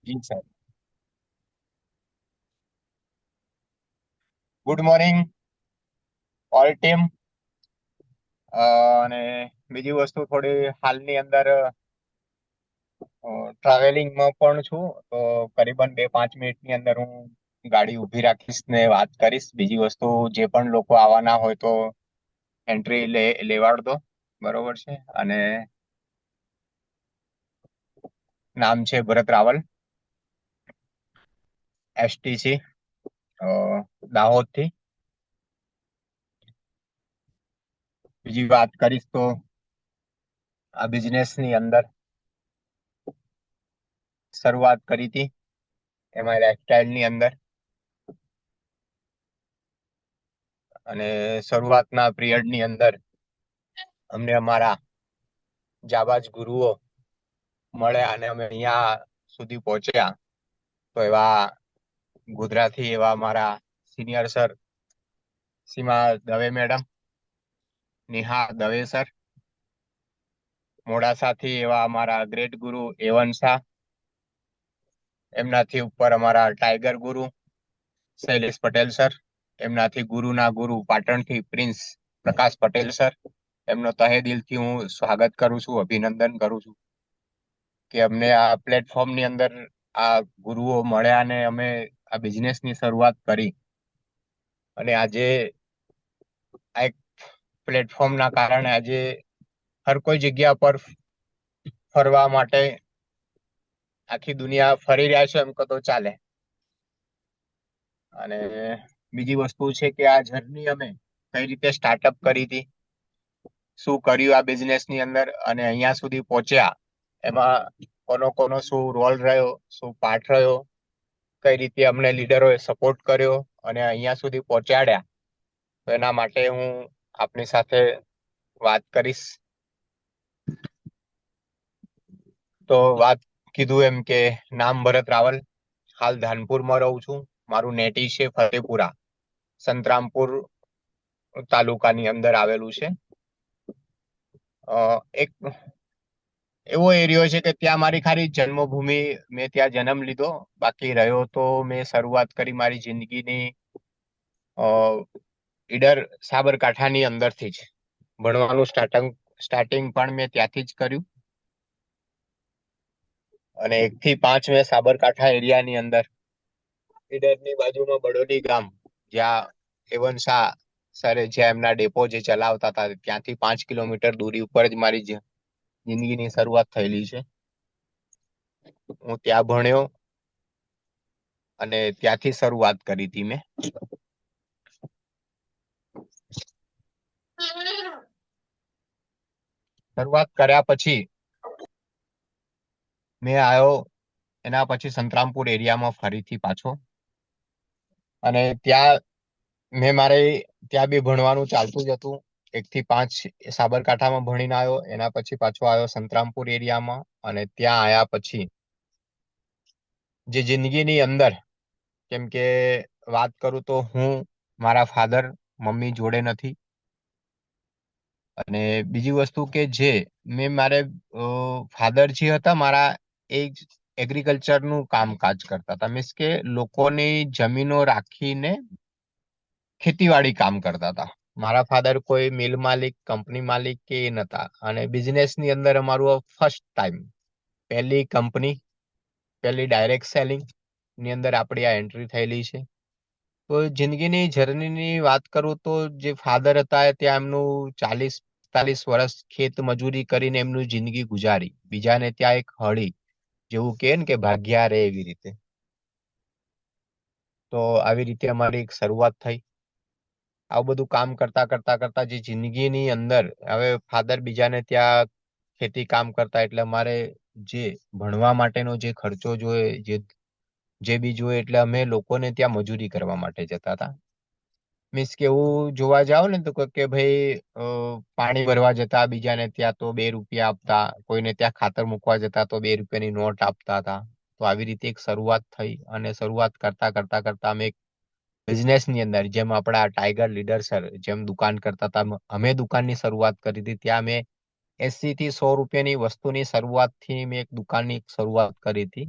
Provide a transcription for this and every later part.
જી sir. Good morning all team. અને બીજી વસ્તુ થોડી હાલની અંદર ટ્રાવેલિંગમાં પણ છું, તો કરીબન 2-5 મિનિટની અંદર હું ગાડી ઊભી રાખીશ ને વાત કરીશ. બીજી વસ્તુ, જે પણ લોકો આવવાના હોય તો એન્ટ્રી લેવાડ દો. બરોબર છે. અને નામ છે ભરત રાવલ, એસટીસી, દાહોદ થી. બીજી વાત કરીશ તો આ બિઝનેસ ની અંદર શરૂઆત કરી હતી એમાં લાઇફસ્ટાઇલ ની અંદર, અને શરૂઆતના પિરિયડ ની અંદર અમને અમારા જાબાજ ગુરુઓ મળ્યા અને અમે અહીંયા સુધી પહોંચ્યા. તો એવા ગોધરાથી એવા અમારા સિનિયર સર સીમા દવે મેડમ, નિહા દવે સર, મોડાસાથી એવા અમારા ગ્રેટ ગુરુ એવન શાહ, એમનાથી ઉપર અમારા ટાઈગર ગુરુ શૈલેષ પટેલ સર, એમનાથી ગુરુના ગુરુ પાટણથી પ્રિન્સ પ્રકાશ પટેલ સર. એમનો તહે દિલથી હું સ્વાગત કરું છું, અભિનંદન કરું છું કે અમને આ પ્લેટફોર્મ ની અંદર આ ગુરુઓ મળ્યા અને અમે આ બિઝનેસ ની શરૂઆત કરી. અને આજે આ એક પ્લેટફોર્મ ના કારણે આજે હર કોઈ જગ્યા પર ફરવા માટે આખી દુનિયા ફરી રહ્યા છે એમ કહો તો ચાલે. અને બીજી વસ્તુ છે કે આ જર્ની અમે કઈ રીતે સ્ટાર્ટઅપ કરી હતી, શું કર્યું આ બિઝનેસ ની અંદર, અને અહીંયા સુધી પહોંચ્યા એમાં કોનો કોનો શું રોલ રહ્યો, શું પાર્ટ રહ્યો, કઈ રીતે અમને લીડરોએ સપોર્ટ કર્યો અને અહીંયા સુધી પહોંચાડ્યા. તો એના માટે હું આપની સાથે વાત કરીશ. તો વાત કીધું એમ કે નામ ભરત રાવલ, હાલ ધાનપુરમાં રહું છું. મારું નેટી છે ફતેપુરા, સંતરામપુર તાલુકાની અંદર આવેલું છે. એક એવો એરિયો છે કે ત્યાં મારી ખાલી જન્મભૂમિ, મેં ત્યાં જન્મ લીધો. બાકી રહ્યો તો મેં શરૂઆત કરી મારી જિંદગીની ઈડર સાબરકાંઠાની અંદરથી જ. ભણવાનું સ્ટાર્ટિંગ પણ મેં ત્યાંથી જ કર્યું. અને 1 થી 5 મેં સાબરકાંઠા એરિયાની અંદર ઈડરની બાજુમાં બડોલી ગામ, જ્યાં એવન શાહ સરે જ્યાં એમના ડેપો જે ચલાવતા હતા, ત્યાંથી 5 કિલોમીટર દૂરી ઉપર જ મારી જિંદગીની શરૂઆત થયેલી છે. હું ત્યાં ભણ્યો અને ત્યાંથી શરૂઆત કરી હતી મેં. શરૂઆત કર્યા પછી મેં આવ્યો એના પછી સંતરામપુર એરિયામાં ફરીથી પાછો. અને ત્યાં મેં મારે ત્યાં બી ભણવાનું ચાલતું જ હતું. 1 થી 5 સાબરકાંઠામાં ભણીને આવ્યો, એના પછી પાછો આવ્યો સંતરામપુર એરિયામાં. અને ત્યાં આવ્યા પછી જે જિંદગીની અંદર, કેમ કે વાત કરું તો હું મારા ફાધર મમ્મી જોડે નથી. અને બીજી વસ્તુ કે જે મેં મારે ફાધર જે હતા મારા, એ એગ્રીકલ્ચર નું કામકાજ કરતા હતા. મીન્સ કે લોકોની જમીનો રાખીને ખેતીવાડી કામ કરતા હતા. મારા ફાધર કોઈ મિલ માલિક, કંપની માલિક કે એ નતા. અને બિઝનેસ ની અંદર અમારું ફર્સ્ટ ટાઈમ, પહેલી કંપની, પહેલી ડાયરેક્ટ સેલિંગ ની અંદર આપણી આ એન્ટ્રી થયેલી છે. તો જિંદગીની જર્નીની વાત કરું તો જે ફાધર હતા ત્યાં એમનું 40-45 વર્ષ ખેત મજૂરી કરીને એમનું જિંદગી ગુજારી. બીજાને ત્યાં એક હળી જેવું કે ને કે ભાગ્યા રે, એવી રીતે. તો આવી રીતે અમારી એક શરૂઆત થઈ. આવું બધું કામ કરતા કરતા કરતા જે જિંદગીની અંદર, હવે ફાધર બીજાને ત્યાં ખેતી કામ કરતા, એટલે અમારે જે ભણવા માટેનો જે ખર્ચો જોઈએ, જે બી જોઈએ, એટલે અમે લોકોને ત્યાં મજૂરી કરવા માટે જતા હતા. મીન્સ કે એવું જોવા જાવ ને તો કે ભાઈ પાણી ભરવા જતા બીજાને ત્યાં તો 2 રૂપિયા આપતા, કોઈને ત્યાં ખાતર મૂકવા જતા તો 2 રૂપિયાની નોટ આપતા હતા. તો આવી રીતે એક શરૂઆત થઈ. અને શરૂઆત કરતા કરતા કરતા અમે બિઝનેસ ની અંદર, જેમ આપણા ટાઈગર લીડર સર જેમ દુકાન કરતા હતા, અમે દુકાનની શરૂઆત કરી હતી. ત્યાં મેં 80 થી 100 રૂપિયાની વસ્તુની શરૂઆત થી મેં એક દુકાનની શરૂઆત કરી હતી.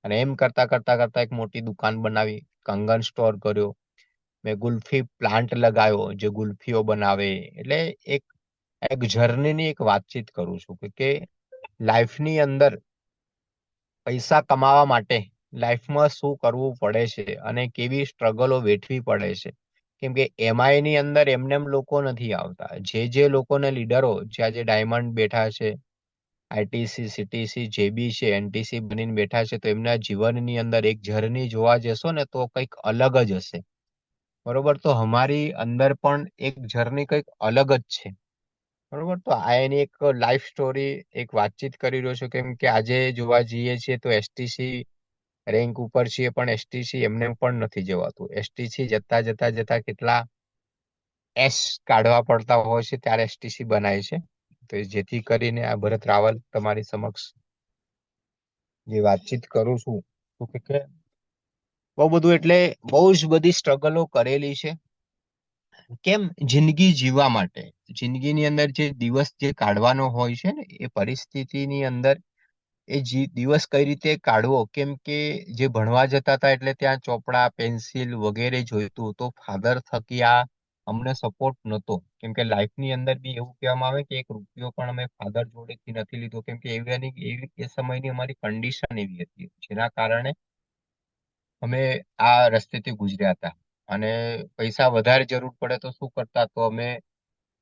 અને એમ કરતા કરતા કરતા એક મોટી દુકાન બનાવી, કંગન સ્ટોર કર્યો, મેં ગુલ્ફી પ્લાન્ટ લગાવ્યો જે ગુલ્ફીઓ બનાવે. એટલે એક એક જર્નીની એક વાતચીત કરું છું કે લાઈફની અંદર પૈસા કમાવા માટે લાઈફમાં શું કરવું પડે છે અને કેવી સ્ટ્રગલો વેઠવી પડે છે. કેમ કે એમઆઈ ની અંદર એમનેમ લોકો નથી આવતા. જે લોકોને લીડરો, જ્યાં જે ડાયમંડ બેઠા છે, આઈટીસી, સીટીસી, જે બી છે, એનટીસી બનીને બેઠા છે, તો એમના જીવનની અંદર એક જર્ની જોવા જશો ને તો કંઈક અલગ જ હશે. બરોબર? તો અમારી અંદર પણ એક જર્ની કંઈક અલગ જ છે. બરોબર? તો આ એની એક લાઈફ સ્ટોરી, એક વાતચીત કરી રહ્યો છું. કેમ કે આજે જોવા જઈએ છીએ તો એસટીસી રેન્ક ઉપર છીએ, પણ એસટીસી એમને પણ નથી જવાતું. એસટીસી જતા જતા જતા કેટલા એસ કાઢવા પડતા હોય છે ત્યારે એસટીસી બનાય છે. તો જેથી કરીને આ ભરત રાવલ તમારી સમક્ષ જે વાતચીત કરું છું, તો કે બહુ બધું, એટલે બહુ જ બધી સ્ટ્રગલો કરેલી છે. કેમ? જિંદગી જીવવા માટે. જિંદગીની અંદર જે દિવસ જે કાઢવાનો હોય છે ને, એ પરિસ્થિતિની અંદર દિવસ કઈ રીતે કાઢવો. કેમ કે જે ભણવા જતા હતા એટલે ત્યાં ચોપડા, પેન્સિલ વગેરે જોઈતું, તો ફાધર થકી આ અમને સપોર્ટ નતો. કેમ કે લાઈફની અંદર બી એવું કહેવામાં આવે કે એક રૂપિયો પણ અમે ફાધર જોડેથી નથી લીધો. કેમ કે એવી એ સમયની અમારી કન્ડિશન એવી હતી, જેના કારણે અમે આ રસ્તેથી ગુજર્યા હતા. અને પૈસા વધારે જરૂર પડે તો શું કરતા, તો અમે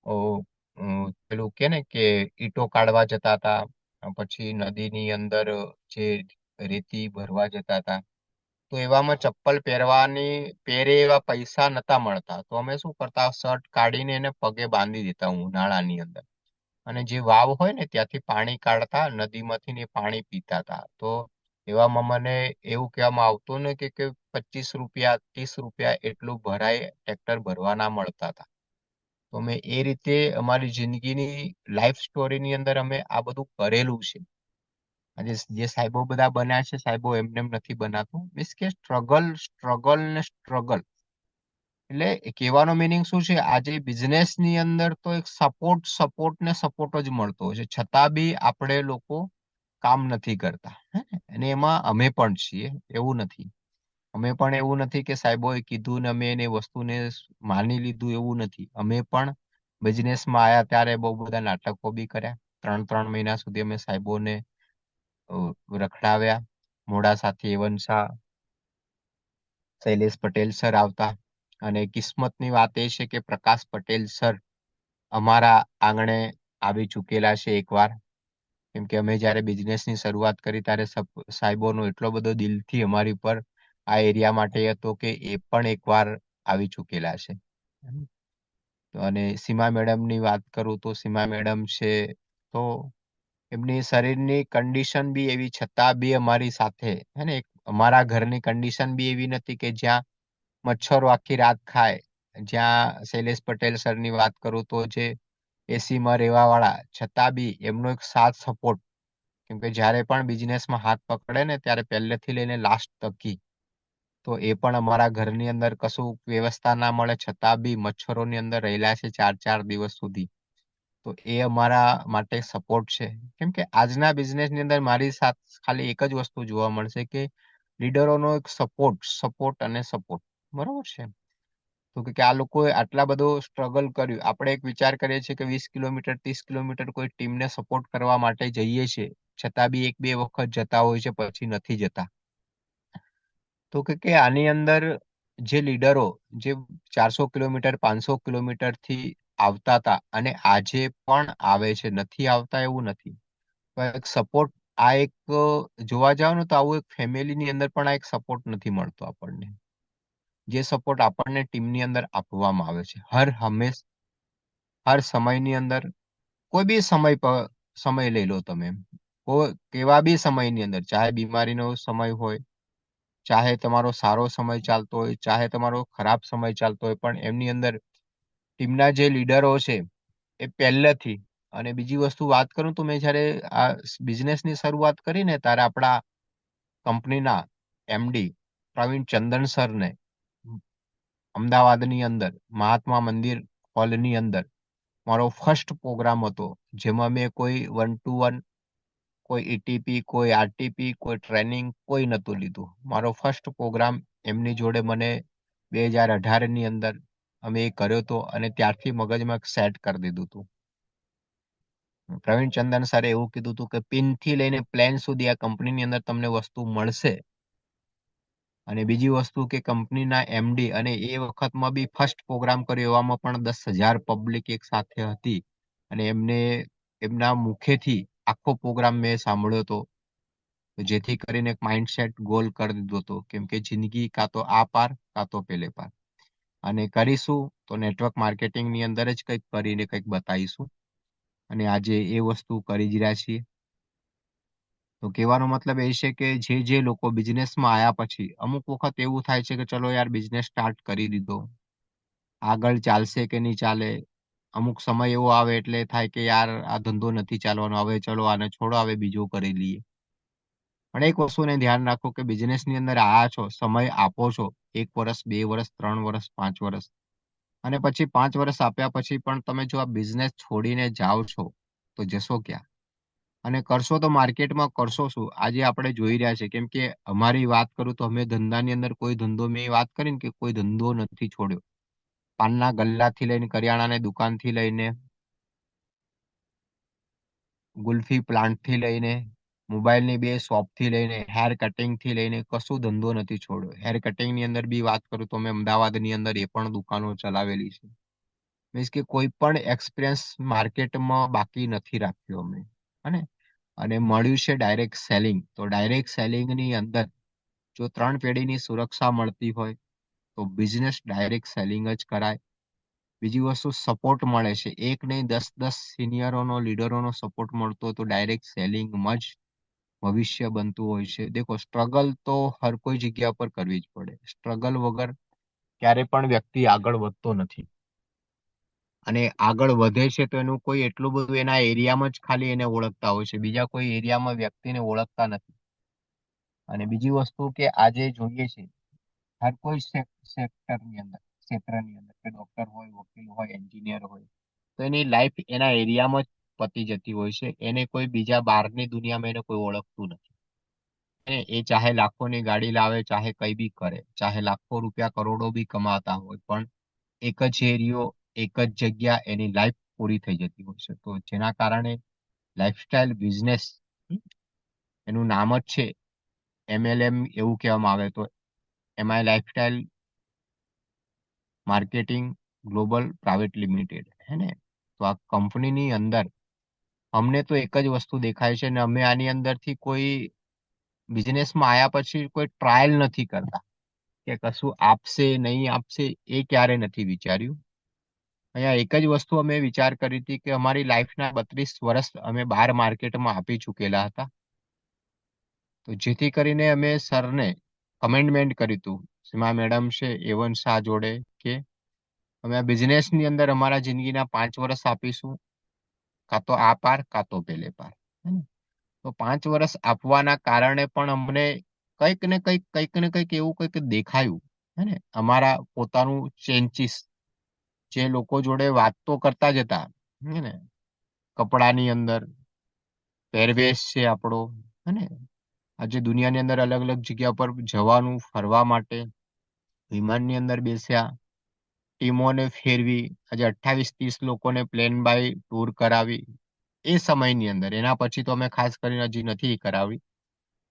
અ, પેલું કે ને કે ઈંટો કાઢવા જતા હતા. પછી નદીની અંદર જે રેતી ભરવા જતા હતા. તો એવામાં ચપ્પલ પહેરે એવા પૈસા નતા મળતા. તો અમે શું કરતા, શર્ટ કાઢીને એને પગે બાંધી દેતા ઉનાળાની અંદર. અને જે વાવ હોય ને ત્યાંથી પાણી કાઢતા, નદીમાંથી ને એ પાણી પીતા હતા. તો એવામાં મને એવું કહેવામાં આવતું ને કે 25 રૂપિયા, 30 રૂપિયા એટલું ભરાય, ટ્રેક્ટર ભરવા ના મળતા હતા. તો અમે એ રીતે અમારી જિંદગીની લાઈફ સ્ટોરીની અંદર અમે આ બધું કરેલું છે. આજે જે સાહેબો બધા બન્યા છે, સાહેબો એમને એમ નથી બનાતું. મીન્સ કે સ્ટ્રગલ, સ્ટ્રગલ ને સ્ટ્રગલ. એટલે કહેવાનો મિનિંગ શું છે, આજે બિઝનેસ ની અંદર તો એક સપોર્ટ, સપોર્ટ ને સપોર્ટ જ મળતો હોય છે, છતાં બી આપણે લોકો કામ નથી કરતા. હે ને? અને એમાં અમે પણ છીએ, એવું નથી. અમે પણ એવું નથી કે સાહેબોએ કીધું ને અમે એને વસ્તુને માની લીધું, એવું નથી. અમે પણ બિઝનેસમાં આયા ત્યારે બહુ બધા નાટકો બી કર્યા. 3-3 મહિના સુધી અમે સાહેબોને અ, રખડાવ્યા. મોડાસાથી એવન શાહ, શૈલેષ પટેલ સર આવતા. અને કિસ્મતની વાત એ છે કે પ્રકાશ પટેલ સર અમારા આંગણે આવી ચૂકેલા છે એકવાર. કેમ કે અમે જયારે બિઝનેસની શરૂઆત કરી ત્યારે સાહેબોનો એટલો બધો દિલથી અમારી પર આ એરિયા માટે હતો કે એ પણ એકવાર આવી ચૂકેલા છે. અને સીમા મેડમની વાત કરું તો સીમા મેડમ છે, તો એમની શરીરની કન્ડિશન બી એવી છતાં બી અમારી સાથે, હે ને, અમારા ઘરની કન્ડિશન બી એવી નથી કે જ્યાં મચ્છરો આખી રાત ખાય. જ્યાં શૈલેષ પટેલ સરની વાત કરું તો જે એસીમાં રહેવા વાળા, છતાં બી એમનો એક સાથ સપોર્ટ. કેમ કે જયારે પણ બિઝનેસમાં હાથ પકડે ને ત્યારે પહેલેથી લઈને લાસ્ટ તકી, તો એ પણ અમારા ઘરની અંદર કશું વ્યવસ્થા ના મળે છતાં બી મચ્છરોની અંદર રહેલા છે 4-4 દિવસ સુધી. તો એ અમારા માટે સપોર્ટ છે. કેમ કે આજના બિઝનેસની અંદર મારી સાથે ખાલી એક જ વસ્તુ જોવા મળશે કે લીડરોનો એક સપોર્ટ, સપોર્ટ અને સપોર્ટ. બરોબર છે? તો કે આ લોકોએ આટલા બધો સ્ટ્રગલ કર્યું. આપણે એક વિચાર કરીએ છીએ કે 20 કિલોમીટર, 30 કિલોમીટર કોઈ ટીમને સપોર્ટ કરવા માટે જઈએ છીએ, છતાં બી 1-2 વખત જતા હોય છે, પછી નથી જતા. તો કે આની અંદર જે લીડરો જે 400 કિલોમીટર, 500 કિલોમીટર થી આવતા હતા અને આજે પણ આવે છે, નથી આવતા એવું નથી. પણ એક સપોર્ટ, આ એક જોવા જાવ ને તો આવું એક ફેમિલીની અંદર પણ આ એક સપોર્ટ નથી મળતો આપણને. જે સપોર્ટ આપણને ટીમની અંદર આપવામાં આવે છે હર હંમેશ, હર સમયની અંદર. કોઈ બી સમય લઈ લો તમે, કોઈ કેવા બી સમયની અંદર, ચાહે બીમારીનો સમય હોય, ચાહે તમારો સારો સમય ચાલતો હોય, ચાહે તમારો ખરાબ સમય ચાલતો હોય, પણ એમની અંદર ટીમના જે લીડરો છે એ પહેલેથી. અને બીજી વસ્તુ વાત કરું તો મેં જયારે આ બિઝનેસની શરૂઆત કરી ને ત્યારે આપણા કંપનીના એમડી પ્રવીણ ચંદન સરને અમદાવાદની અંદર મહાત્મા મંદિર હોલની અંદર મારો ફર્સ્ટ પ્રોગ્રામ હતો, જેમાં મેં કોઈ 1-to-1 કોઈ ઈટીપી, કોઈ આરટીપી, કોઈ ટ્રેનિંગ કોઈ નતું લીધું. મારો ફર્સ્ટ પ્રોગ્રામ એમની જોડે મને 2018 ની અંદર અમે એ કર્યો હતો અને ત્યારથી મગજમાં સેટ કરી દીધું હતું. પ્રવીણ ચંદન સરે એવું કીધું હતું કે પિનથી લઈને પ્લેન સુધી આ કંપનીની અંદર તમને વસ્તુ મળશે. અને બીજી વસ્તુ કે કંપનીના એમડી અને એ વખતમાં બી ફર્સ્ટ પ્રોગ્રામ કર્યો એવામાં પણ 10,000 પબ્લિક એક સાથે હતી અને એમના મુખેથી આખો પ્રોગ્રામ મેં સાંભળ્યો હતો. જેથી કરીને એક માઇન્ડસેટ ગોલ કરી દીધો હતો કેમ કે જિંદગી કાં તો આ પાર કાં તો પેલે પાર. અને કરીશું તો નેટવર્ક માર્કેટિંગની અંદર જ કંઈક કરીને કંઈક બતાવીશું. અને આજે એ વસ્તુ કરી જ રહ્યા છીએ. તો કહેવાનો મતલબ એ છે કે જે લોકો બિઝનેસમાં આયા પછી અમુક વખત એવું થાય છે કે ચલો યાર બિઝનેસ સ્ટાર્ટ કરી દીધો. આગળ ચાલશે કે નહીં ચાલે. અમુક સમય એવો આવે એટલે થાય કે યાર આ ધંધો નથી ચાલવાનો, હવે ચલો આને છોડો, હવે બીજો કરી લઈએ. પણ એક વસ્તુને ધ્યાન રાખો કે બિઝનેસની અંદર આયા છો, સમય આપો છો, 1 વર્ષ, 2 વર્ષ, 3 વર્ષ, 5 વર્ષ અને પછી 5 વર્ષ આપ્યા પછી પણ તમે જો આ બિઝનેસ છોડીને જાઓ છો, તો જશો ક્યાં? અને કરશો તો માર્કેટમાં કરશો શું? આજે આપણે જોઈ રહ્યા છે કેમ કે અમારી વાત કરું તો અમે ધંધાની અંદર કોઈ ધંધો મેં વાત કરીને કે કોઈ ધંધો નથી છોડ્યો. પાનના ગલ્લાથી લઈને કરિયાણાની દુકાનથી લઈને ગુલ્ફી પ્લાન્ટથી લઈને મોબાઈલની 2 શોપથી લઈને હેર કટિંગથી લઈને કશું ધંધો નથી છોડ્યો. હેર કટિંગની અંદર બી વાત કરું તો મેં અમદાવાદની અંદર એ પણ દુકાનો ચલાવેલી છે. મીન્સ કે કોઈ પણ એક્સપિરિયન્સ માર્કેટમાં બાકી નથી રાખ્યો અમે. અને અને મળ્યું છે ડાયરેક્ટ સેલિંગ. તો ડાયરેક્ટ સેલિંગની અંદર જો 3 પેઢીની સુરક્ષા મળતી હોય તો બિઝનેસ ડાયરેક્ટ સેલિંગ જ કરાય. બીજી વસ્તુ સપોર્ટ મળે છે. એક નહીં 10-10 સિનિયરોનો, લીડરોનો સપોર્ટ મળતો હોય તો ડાયરેક્ટ સેલિંગમાં જ ભવિષ્ય બનતું હોય છે. દેખો સ્ટ્રગલ તો હર કોઈ જગ્યા પર કરવી જ પડે. સ્ટ્રગલ વગર ક્યારે પણ વ્યક્તિ આગળ વધતો નથી. અને આગળ વધે છે તો એનું કોઈ એટલું બધું એના એરિયામાં જ ખાલી એને ઓળખતા હોય છે. બીજા કોઈ એરિયામાં વ્યક્તિને ઓળખતા નથી. અને બીજી વસ્તુ કે આજે જોઈએ છે હર કોઈ સેક્ટરની અંદર, ક્ષેત્રની અંદર કે ડોક્ટર હોય, વકીલ હોય, એન્જિનિયર હોય તો એની લાઈફ એના એરિયામાં જ પતી જતી હોય છે. એને કોઈ બીજા બહારની દુનિયામાં એને કોઈ ઓળખતું નથી. એ ચાહે લાખોની ગાડી લાવે, ચાહે કઈ બી કરે, ચાહે લાખો રૂપિયા, કરોડો બી કમાતા હોય પણ એક જ એરિયો, એક જ જગ્યા એની લાઈફ પૂરી થઈ જતી હોય છે. તો જેના કારણે લાઈફસ્ટાઈલ બિઝનેસ એનું નામ જ છે એમએલએમ એવું કહેવામાં આવે તો MI lifestyle marketing global private limited હે ને. તો આ કંપનીની અંદર અમને તો એક જ વસ્તુ દેખાય છે ને અમે આની અંદરથી કોઈ બિઝનેસમાં આયા પછી કોઈ ટ્રાયલ નથી કરતા કે કશું આપશે નહીં આપશે એ ક્યારે નથી વિચાર્યું. અહીંયા એક જ વસ્તુ અમે વિચાર કરી હતી કે અમારી લાઈફના 32 વર્ષ અમે બહાર માર્કેટમાં આપી ચૂકેલા હતા. તો જેથી કરીને અમે સરને કમેન્ડમેન્ટ કર્યું હતું સીમા મેડમ છે એવન શાહ જોડે કે અમે આ બિઝનેસની અંદર અમારા જિંદગીના 5 વર્ષ આપીશું, કાં તો આ પાર કાં તો પેલે પાર. હે ને? તો 5 વર્ષ આપવાના કારણે પણ અમને કંઈક ને કંઈક એવું કંઈક દેખાયું. હે ને? અમારા પોતાનું ચેન્જીસ જે લોકો જોડે વાત તો કરતા જ હતા. હે ને? કપડાની અંદર પહેરવેશ છે આપણો. હે ને? આજે દુનિયાની અંદર અલગ અલગ જગ્યા પર જવાનું ફરવા માટે વિમાનની અંદર બેસ્યા, ટીમોને ફેરવી, આજે 28-30 લોકોને પ્લેન બાય ટૂર કરાવી એ સમયની અંદર. એના પછી તો અમે ખાસ કરીને હજી નથી કરાવી.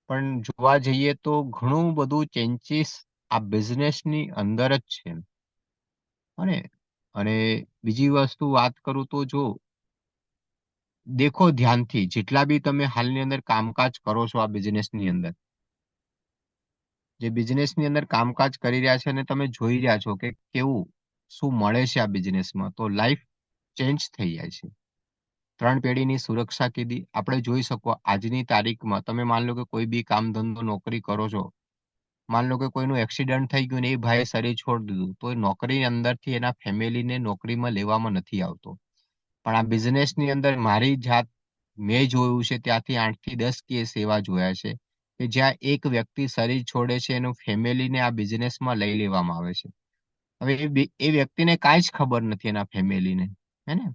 પણ જોવા જઈએ તો ઘણું બધું ચેન્જીસ આ બિઝનેસની અંદર જ છે. અને અને બીજી વસ્તુ વાત કરું તો જો દેખો ધ્યાનથી જેટલા બી તમે હાલની અંદર કામકાજ કરો છો આ બિઝનેસની અંદર, જે બિઝનેસની અંદર કામકાજ કરી રહ્યા છે અને તમે જોઈ રહ્યા છો કે કેવું શું મળે છે આ બિઝનેસમાં, તો લાઈફ ચેન્જ થઈ જાય છે. 3 પેઢીની સુરક્ષા કીધી. આપણે જોઈ શકો આજની તારીખમાં તમે માન લો કે કોઈ બી કામ ધંધો નોકરી કરો છો. માન લો કે કોઈનું એક્સિડન્ટ થઈ ગયું ને એ ભાઈએ શરીર છોડી દીધું તો એ નોકરી અંદરથી એના ફેમિલીને નોકરીમાં લેવામાં નથી આવતો. પણ આ બિઝનેસની અંદર મારી જાત મેં જોયું છે ત્યાંથી 8 થી 10 કેસ એવા જોયા છે કે જ્યાં એક વ્યક્તિ શરીર છોડે છે એનું ફેમિલીને આ બિઝનેસમાં લઈ લેવામાં આવે છે. હવે એ વ્યક્તિને કાંઈ જ ખબર નથી એના ફેમિલીને. હે ને?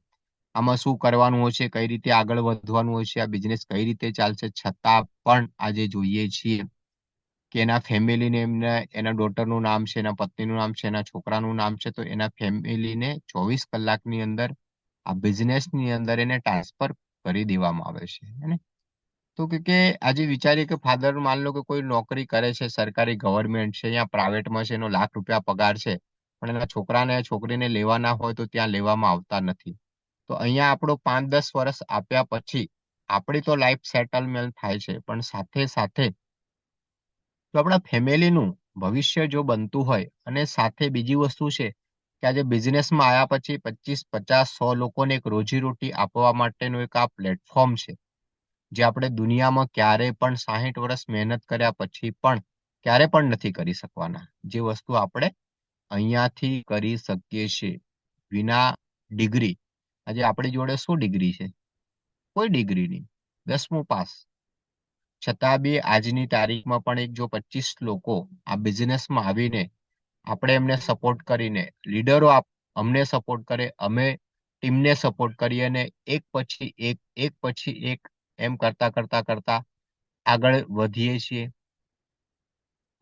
આમાં શું કરવાનું હોય છે, કઈ રીતે આગળ વધવાનું હોય છે, આ બિઝનેસ કઈ રીતે ચાલશે, છતાં પણ આજે જોઈએ છીએ કે એના ફેમિલીને એમને એના ડોટરનું નામ છે, એના પત્નીનું નામ છે, એના છોકરાનું નામ છે, તો એના ફેમિલીને 24 કલાકની અંદર આ બિઝનેસની અંદર એને ટ્રાન્સફર કરી દેવામાં આવે છે હેને? તો કે આજે વિચારીએ કે ફાધર માન લો કે કોઈ નોકરી કરે છે, સરકારી ગવર્મેન્ટ છે, યા પ્રાઇવેટમાં છે, એનો ₹1,00,000 પગાર છે, પણ એના છોકરાને છોકરીને લેવાના હોય તો ત્યાં લેવામાં આવતા નથી. તો અહીંયા આપણો 5-10 વર્ષ આપ્યા પછી આપણી તો લાઈફ સેટલમેન્ટ થાય છે, પણ સાથે સાથે જો આપણા ફેમિલીનું ભવિષ્ય જો બનતું હોય અને સાથે બીજી વસ્તુ છે કે આજે બિઝનેસમાં આવ્યા પછી 25, 50, 100 લોકોને એક રોજીરોટી આપવા માટેનું એક આ પ્લેટફોર્મ છે, જે આપણે દુનિયામાં ક્યારે પણ 60 વર્ષ મહેનત કર્યા પછી પણ ક્યારે પણ નથી કરી શકવાના. જે વસ્તુ આપણે અહીંયાથી કરી શકીએ છીએ વિના ડિગ્રી. આજે આપણી જોડે શું ડિગ્રી છે? કોઈ ડિગ્રી નહીં. 10મું પાસ. છતાં બી આજની તારીખમાં પણ એક જો 25 લોકો આ બિઝનેસમાં આવીને આપણે એમને સપોર્ટ કરીને લીડરો અમને સપોર્ટ કરે, અમે ટીમને સપોર્ટ કરીએ અને એક પછી એક, એક પછી એક એમ કરતા કરતા કરતા આગળ વધીએ છીએ.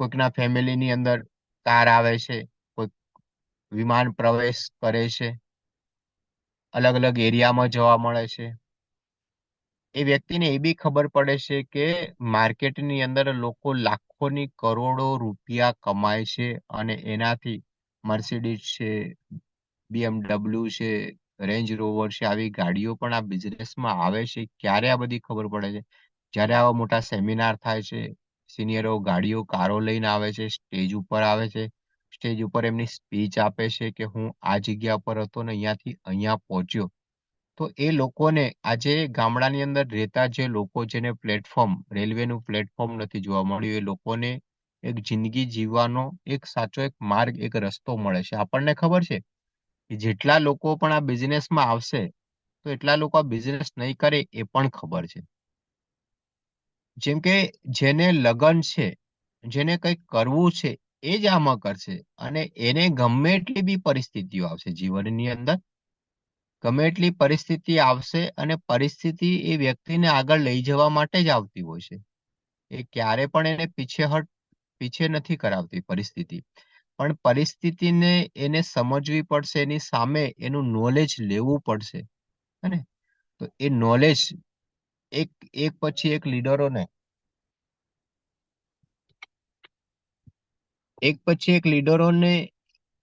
કોઈકના ફેમિલીની અંદર કાર આવે છે, કોઈક વિમાન પ્રવેશ કરે છે, અલગ અલગ એરિયામાં જોવા મળે છે. એ વ્યક્તિને એ બી ખબર પડે છે કે માર્કેટની અંદર લોકો લાખોની કરોડો રૂપિયા કમાય છે અને એનાથી મર્સિડીઝ છે, BMW છે, રેન્જ રોવર છે, આવી ગાડીઓ પણ આ બિઝનેસમાં આવે છે. ક્યારે આ બધી ખબર પડે છે? જ્યારે આવા મોટા સેમિનાર થાય છે, સિનિયરો ગાડીઓ, કારો લઈને આવે છે, સ્ટેજ ઉપર આવે છે, સ્ટેજ ઉપર એમની સ્પીચ આપે છે કે હું આ જગ્યા પર હતો ને અહીંયાથી અહીંયા પહોંચ્યો. તો એ લોકોને આજે ગામડાની અંદર રહેતા જે લોકો જેને પ્લેટફોર્મ રેલવેનું પ્લેટફોર્મ નથી જોવા મળ્યું, એ લોકોને એક જિંદગી જીવવાનો એક સાચો એક માર્ગ, એક રસ્તો મળે છે. આપણને ખબર છે કે જેટલા લોકો પણ આ બિઝનેસમાં આવશે તો એટલા લોકો આ બિઝનેસ નહીં કરે એ પણ ખબર છે. જેમ કે જેને લગન છે, જેને કંઈક કરવું છે, એ જ આમાં કરશે અને એને ગમે એટલી બી પરિસ્થિતિઓ આવશે જીવનની અંદર, ગમે એટલી પરિસ્થિતિ આવશે અને પરિસ્થિતિ એ વ્યક્તિને આગળ લઈ જવા માટે જ આવતી હોય છે. એ ક્યારે પણ એને પીછે નથી કરાવતી પરિસ્થિતિ. પણ પરિસ્થિતિને એને સમજવી પડશે, એની સામે એનું નોલેજ લેવું પડશે. હે ને? તો એ નોલેજ એક એક પછી એક લીડરોને એક પછી એક લીડરોને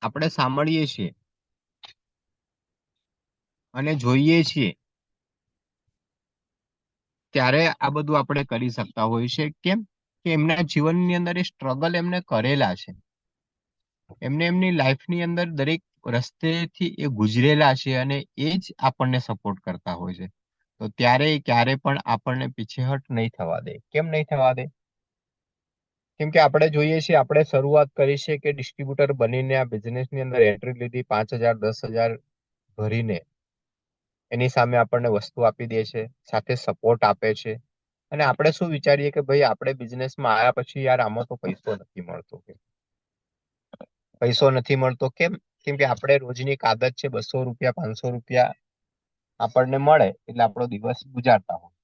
આપણે સાંભળીએ છીએ અને જોઈએ છીએ ત્યારે આ બધું આપણે કરી શકતા હોઈએ છીએ. કેમ? કે એમના જીવનની અંદર એ સ્ટ્રગલ એમને કરેલા છે. એમને એમની લાઈફની અંદર દરેક રસ્તેથી એ ગુજરેલા છે અને એ જ આપણને સપોર્ટ કરતા હોય છે. તો ત્યારે ક્યારે પણ આપણને પીછેહટ નહીં થવા દે. કેમ નહીં થવા દે? કેમ કે આપણે જોઈએ છીએ, આપણે શરૂઆત કરી છે કે ડિસ્ટ્રીબ્યુટર બનીને આ બિઝનેસની અંદર એન્ટ્રી લીધી, 5,000, 10,000 ભરીને એની સામે આપણને વસ્તુ આપી દે છે, સાથે સપોર્ટ આપે છે. અને આપણે શું વિચારીએ કે ભાઈ આપણે બિઝનેસમાં આવ્યા પછી યાર આમાં તો પૈસો નથી મળતો. પૈસો નથી મળતો કેમ? કેમ કે આપણે રોજની એક આદત છે, 200 રૂપિયા, 500 રૂપિયા આપણને મળે એટલે આપણો દિવસ ગુજારતા હોય.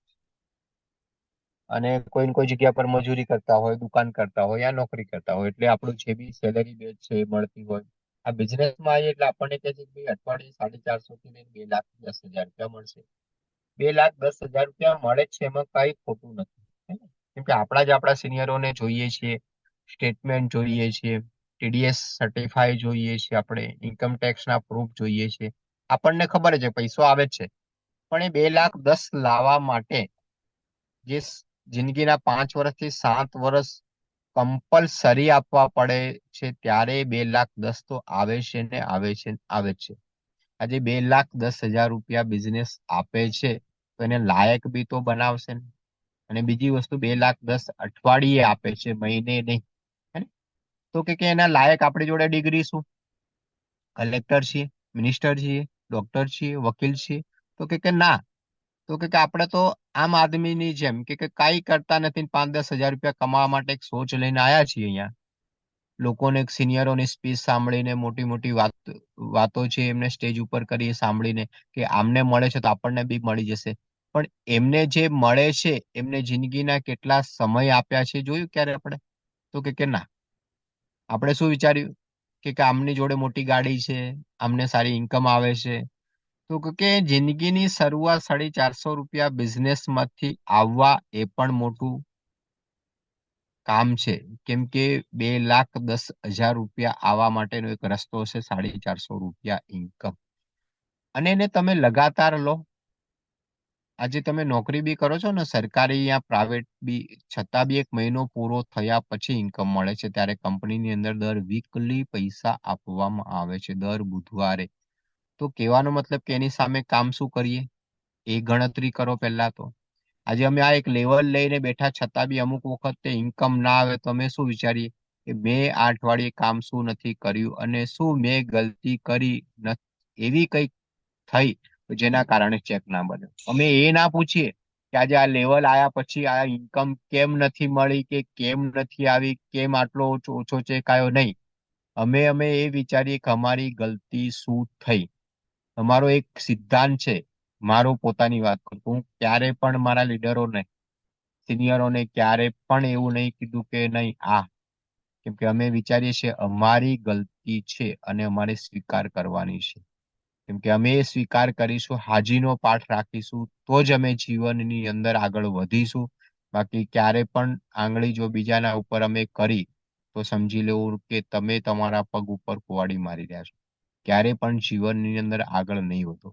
અને કોઈ ને કોઈ જગ્યા પર મજૂરી કરતા હોય, દુકાન કરતા હોય, યા નોકરી કરતા હોય, એટલે આપણું જે બી સેલરી બેઝ છે એ મળતી હોય. આ બિઝનેસમાં આવીએ એટલે આપણને કહે છે કે ભાઈ અઠવાડિયે 450 થી લઈને 2,10,000 રૂપિયા મળશે. 2,10,000 રૂપિયા મળે જ છે, એમાં કઈ ખોટું નથી. હે ને? કેમ કે આપણા જ આપણા સિનિયરોને જોઈએ છીએ, સ્ટેટમેન્ટ જોઈએ છીએ, TDS સર્ટિફાઈ જોઈએ છીએ, આપણે ઇન્કમ ટેક્સ ના પ્રૂફ જોઈએ છીએ. આપણને ખબર છે પૈસો આવે જ છે, પણ એ 2,10,000 લાવવા માટે જે જિંદગીના 5 વર્ષથી 7 વર્ષ કમ્પલસરી આપવા પડે છે, ત્યારે 2,10,000 તો આવે છે ને આવે છે ને આવે જ છે. આજે 2,10,000 રૂપિયા બિઝનેસ આપે છે તો એને લાયક બી તો બનાવશે ને. અને બીજી વસ્તુ 2,10,000 અઠવાડિયે આપે છે, મહિને નહીં. હે ને? તો કે એના લાયક આપણી જોડે ડિગ્રી શું? કલેક્ટર છીએ, મિનિસ્ટર છીએ, ડોક્ટર છીએ, વકીલ છીએ? તો કે ના. તો કે આપણે તો આમ આદમીની જેમ કે કાંઈ કરતા નથી, 5-10,000 રૂપિયા કમાવા માટે એક સોચ લઈને આયા છીએ અહીંયા. લોકોને સિનિયરોની સ્પીચ સાંભળીને મોટી મોટી વાતો છે એમને સ્ટેજ ઉપર કરી સાંભળીને કે આમને મળે છે તો આપણને બી મળી જશે. પણ એમને જે મળે છે એમને જિંદગીના કેટલા સમય આપ્યા છે જોયું ક્યારે આપણે? તો કે ના. આપણે શું વિચાર્યું કે આમની જોડે મોટી ગાડી છે, આમને સારી ઇન્કમ આવે છે. તો કે જિંદગીની શરૂઆત 450 રૂપિયા બિઝનેસ માંથી આવવા એ પણ મોટું કામ છે. કેમ કે 2,10,000 રૂપિયા આવવા માટેનો એક રસ્તો છે 450 રૂપિયા ઇન્કમ. અને એને તમે લગાતાર લો. આજે તમે નોકરી બી કરો છો ને સરકારી યા પ્રાઇવેટ બી, છતાં બી 1 મહિનો પૂરો થયા પછી ઇન્કમ મળે છે ત્યારે કંપનીની અંદર દર વીકલી પૈસા આપવામાં આવે છે દર બુધવારે. તો કહેવાનો મતલબ કે એની સામે કામ શું કરીએ એ ગણતરી કરો પહેલા તો. આજે અમે આ એક લેવલ લઈને બેઠા છતાં બી અમુક વખતે ઇન્કમ ના આવે તો અમે શું વિચારીએ કે મેં આ અઠવાડિયે કામ શું નથી કર્યું અને શું મેં ગલતી કરી એવી કઈ થઈ જેના કારણે ચેક ના બન્યો. અમે એ ના પૂછીએ કે આજે આ લેવલ આયા પછી આ ઇન્કમ કેમ નથી મળી કે કેમ નથી આવી, કેમ આટલો ઓછો ચેક આવ્યો નહીં. અમે એ વિચારીએ કે અમારી ગલતી શું થઈ. અમારો એક સિદ્ધાંત છે, મારો પોતાની વાત કરું હું ક્યારે પણ મારા લીડરોને, સિનિયરોને ક્યારે પણ એવું નહીં કીધું કે નહીં આ, કેમ કે અમે વિચારીએ છીએ અમારી ગલતી છે અને અમારે સ્વીકાર કરવાની છે. કેમ કે અમે એ સ્વીકાર કરીશું, હાજીનો પાઠ રાખીશું તો જ અમે જીવનની અંદર આગળ વધીશું. બાકી ક્યારે પણ આંગળી જો બીજાના ઉપર અમે કરી તો સમજી લેવું કે તમે તમારા પગ ઉપર કુવાડી મારી રહ્યા છો. ક્યારે પણ જીવનની અંદર આગળ નહીં વધો.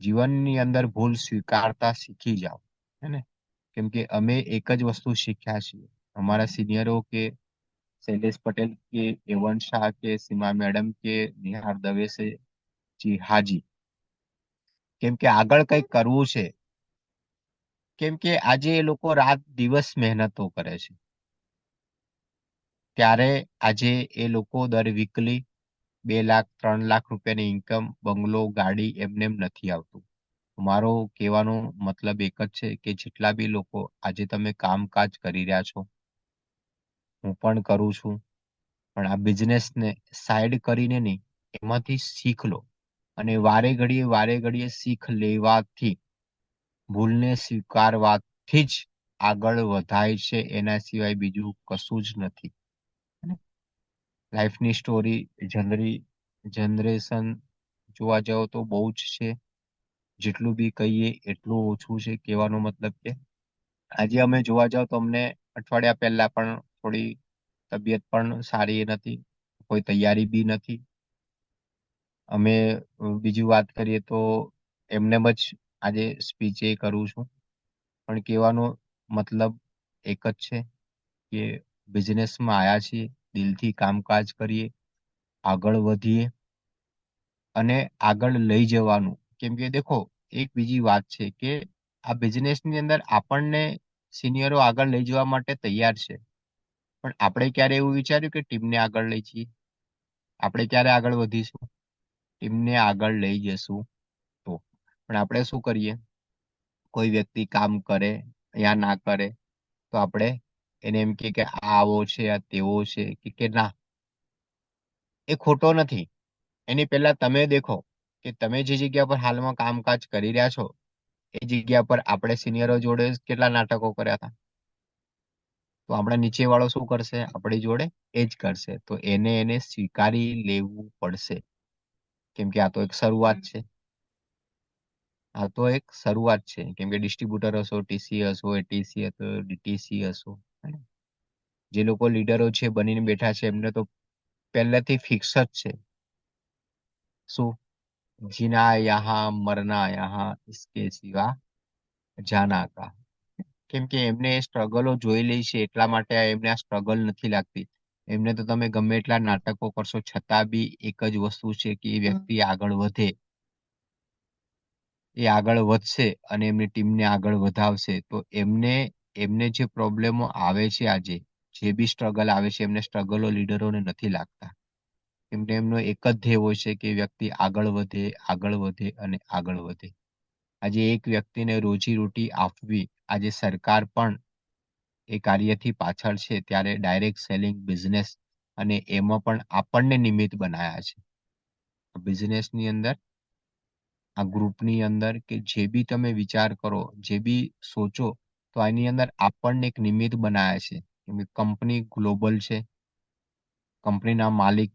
જીવનની અંદર ભૂલ સ્વીકારતા શીખી જાઓ. હે ને? કેમ કે અમે એક જ વસ્તુ શીખ્યા છીએ. અમારા સિનિયરો કે શૈલેષ પટેલ કે એવન શાહ કે સીમા મેડમ કે નિહાર દવે છે, જી હાજી. કેમ કે આગળ કંઈક કરવું છે. કેમ કે આજે એ લોકો રાત દિવસ મહેનતો કરે છે. ત્યારે આજે એ લોકો દર વીકલી 2 લાખ 3 લાખ રૂપિયાની ઇન્કમ, બંગલો, ગાડી એમને એમ નથી આવતું. મારો કહેવાનો મતલબ એક જ છે કે જેટલા બી લોકો આજે તમે કામકાજ કરી રહ્યા છો, હું પણ કરું છું, પણ આ બિઝનેસને સાઈડ કરીને નહીં, એમાંથી શીખ લો. અને વારે ઘડીએ શીખ લેવાથી, ભૂલને સ્વીકારવાથી જ આગળ વધાય છે. એના સિવાય બીજું કશું જ નથી. લાઈફની સ્ટોરી જનરેશન જોવા જાવ તો બહુ જ છે. જેટલું બી કહીએ એટલું ઓછું છે. કહેવાનો મતલબ કે આજે અમે જોવા જાવ તો અમને અઠવાડિયા પહેલા પણ થોડી તબિયત પણ સારી નથી, કોઈ તૈયારી બી નથી. અમે બીજી વાત કરીએ તો એમને જ આજે સ્પીચ એ કરું છું. પણ કહેવાનો મતલબ એક જ છે કે બિઝનેસમાં આયા છીએ, દિલથી કામકાજ કરીએ, આગળ વધીએ અને આગળ લઈ જવાનું. કેમ કે દેખો એક બીજી વાત છે કે આ બિઝનેસની અંદર આપણને સિનિયરો આગળ લઈ જવા માટે તૈયાર છે. પણ આપણે ક્યારે એવું વિચાર્યું કે ટીમને આગળ લઈ જઈએ? આપણે ક્યારે આગળ વધીશું? ટીમને આગળ લઈ જશું તો. પણ આપણે શું કરીએ? કોઈ વ્યક્તિ કામ કરે યા ના કરે તો આપણે એને એમ કે આ આવો છે, આ તેવો છે, કે ના, એ ખોટો નથી. એની પહેલા તમે દેખો કે તમે જે જગ્યા પર હાલમાં કામકાજ કરી રહ્યા છો એ જગ્યા પર આપણે સિનિયરો જોડે કેટલા નાટકો કર્યા હતા. તો આપણા નીચે વાળો શું કરશે? આપણી જોડે એ જ કરશે. તો એને સ્વીકારી લેવું પડશે. કેમ કે આ તો એક શરૂઆત છે. આ તો એક શરૂઆત છે. કેમ કે ડિસ્ટ્રીબ્યુટર હશો, ટીસી હશો, એટીસી હશો, ડીટીસી હશો. જે લોકો લીડરો છે બનીને બેઠા છે એમને તો પહેલેથી ફિક્સ જ છે. શું? જીના યહાં મરના યહાં ઇસકે સિવા જાના કા. કેમ કે એમને સ્ટ્રગલો જોઈ લે છે એટલા માટે એમને આ સ્ટ્રગલ નથી લાગતી. એમને તો તમે ગમે એટલા નાટકો કરશો છતાં બી એક જ વસ્તુ છે કે એ વ્યક્તિ આગળ વધે, એ આગળ વધશે અને એમની ટીમને આગળ વધાવશે. તો એમને જે પ્રોબ્લેમો આવે છે આજે, જે બી સ્ટ્રગલ આવે છે, એમને સ્ટ્રગલો લીડરોને નથી લાગતા. કેમકે એમનો એક જ ધ્યેય હોય છે કે વ્યક્તિ આગળ વધે, આગળ વધે અને આગળ વધે. આજે એક વ્યક્તિને રોજી-રોટી આપવી, આજે સરકાર પણ એ કાર્યથી પાછળ છે. ત્યારે ડાયરેક્ટ સેલિંગ બિઝનેસ અને એમાં પણ આપણને નિમિત્ત બનાયા છે. બિઝનેસની અંદર, આ ગ્રુપની અંદર કે જે બી તમે વિચાર કરો, જે બી સોચો, તો આની અંદર આપણને એક નિમિત્ત બનાયા છે. કેમ કે કંપની ગ્લોબલ છે. કંપનીના માલિક,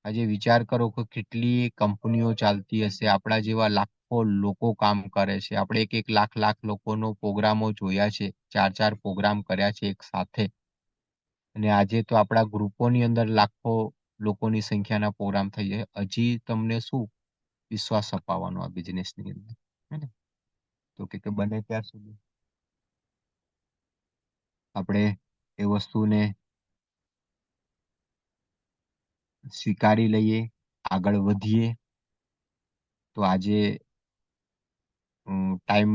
આજે વિચાર કરો કે કેટલી કંપનીઓ ચાલતી હશે, આપણા જેવા લાખો લોકો કામ કરે છે. આપણે એક એક લાખ લાખ લોકોનો પ્રોગ્રામો જોયા છે, 4 4 પ્રોગ્રામ કર્યા છે એક સાથે. અને આજે તો આપણા ગ્રુપોની અંદર લાખો લોકોની સંખ્યાના પ્રોગ્રામ થઈ જાય. હજી તમને શું વિશ્વાસ અપાવવાનો આ બિઝનેસની અંદર? હે ને? તો કે બને ત્યાં સુધી આપણે એ વસ્તુને સ્વીકારી લઈએ, આગળ વધીએ. તો આજે ટાઈમ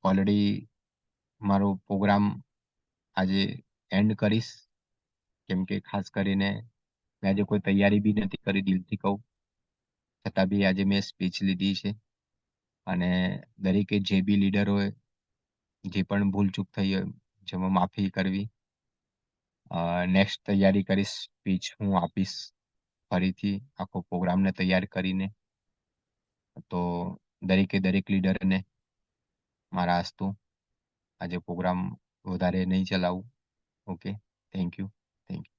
ઓલરેડી મારો પ્રોગ્રામ આજે એન્ડ કરીશ. કેમ કે ખાસ કરીને મેં આજે કોઈ તૈયારી બી નથી કરી, દિલથી કહું. છતાં બી આજે મેં સ્પીચ લીધી છે. અને દરેકે જે બી લીડરોએ જે પણ ભૂલચૂક થઈ હોય, જેમાં માફી કરવી. નેક્સ્ટ તૈયારી કરીશ, સ્પીચ હું આપીશ ફરીથી આખો પ્રોગ્રામને તૈયાર કરીને. તો દરેકે દરેક લીડરને મારા હસ્તું આજે પ્રોગ્રામ વધારે નહીં ચલાવું. Okay, thank you. Thank you.